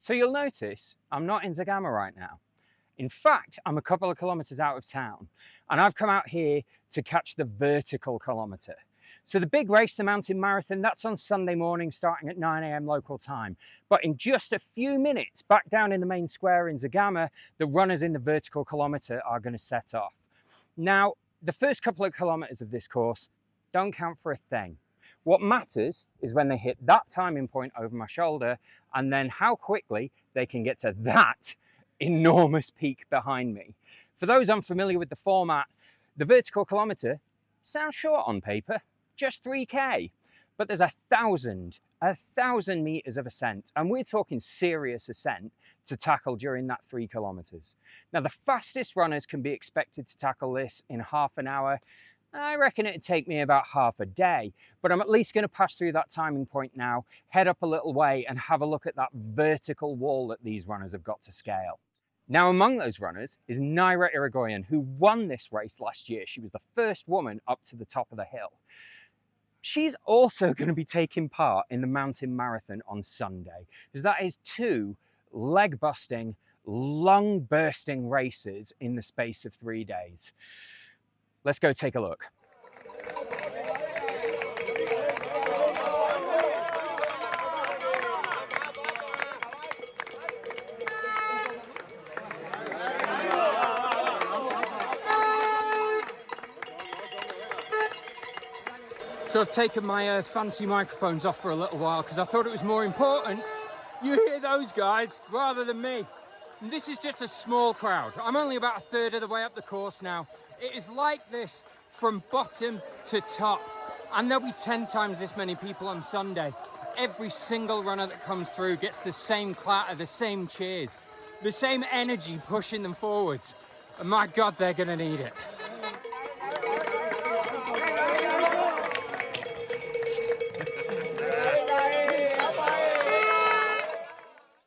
So you'll notice I'm not in Zegama right now. In fact, I'm a couple of kilometers out of town, and I've come out here to catch the vertical kilometer. So the big race, the mountain marathon, that's on Sunday morning starting at 9 a.m. local time. But in just a few minutes, back down in the main square in Zegama, the runners in the vertical kilometer are going to set off. Now, the first couple of kilometers of this course don't count for a thing. What matters is when they hit that timing point over my shoulder, and then how quickly they can get to that enormous peak behind me. For those unfamiliar with the format, the vertical kilometer sounds short on paper, just 3K, but there's 1,000 meters of ascent, and we're talking serious ascent to tackle during that 3 kilometers. Now, the fastest runners can be expected to tackle this in half an hour. I reckon it'd take me about half a day, but I'm at least going to pass through that timing point now, head up a little way and have a look at that vertical wall that these runners have got to scale. Now, among those runners is Zegama-Aizkorri, who won this race last year. She was the first woman up to the top of the hill. She's also going to be taking part in the mountain marathon on Sunday, because that is 2 leg-busting, lung-bursting races in the space of 3 days. Let's go take a look. So I've taken my fancy microphones off for a little while because I thought it was more important you hear those guys rather than me. And this is just a small crowd. I'm only about a third of the way up the course now. It is like this from bottom to top, and there'll be 10 times this many people on Sunday. Every single runner that comes through gets the same clatter, the same cheers, the same energy pushing them forwards. And my God, they're gonna need it.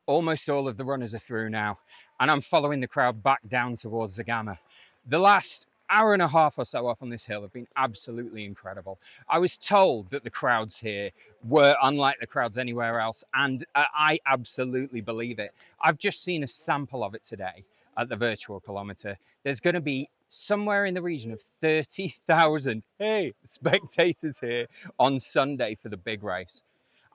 Almost all of the runners are through now, and I'm following the crowd back down towards Zegama. The last hour and a half or so up on this hill have been absolutely incredible. I was told that the crowds here were unlike the crowds anywhere else, and I absolutely believe it. I've just seen a sample of it today at the virtual kilometer. There's going to be somewhere in the region of 30,000 spectators here on Sunday for the big race.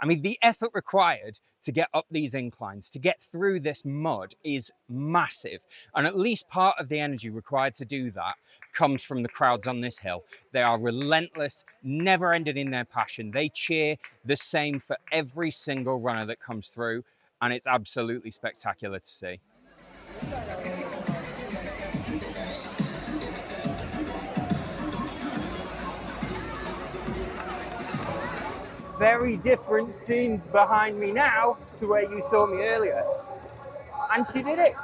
I mean, the effort required to get up these inclines, to get through this mud, is massive. And at least part of the energy required to do that comes from the crowds on this hill. They are relentless, never ending in their passion. They cheer the same for every single runner that comes through, and it's absolutely spectacular to see. Very different scenes behind me now to where you saw me earlier. And she did it.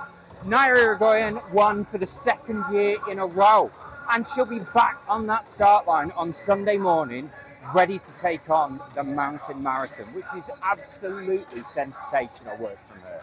Zegama-Aizkorri won for the 2nd year in a row. And she'll be back on that start line on Sunday morning, ready to take on the mountain marathon, which is absolutely sensational work from her.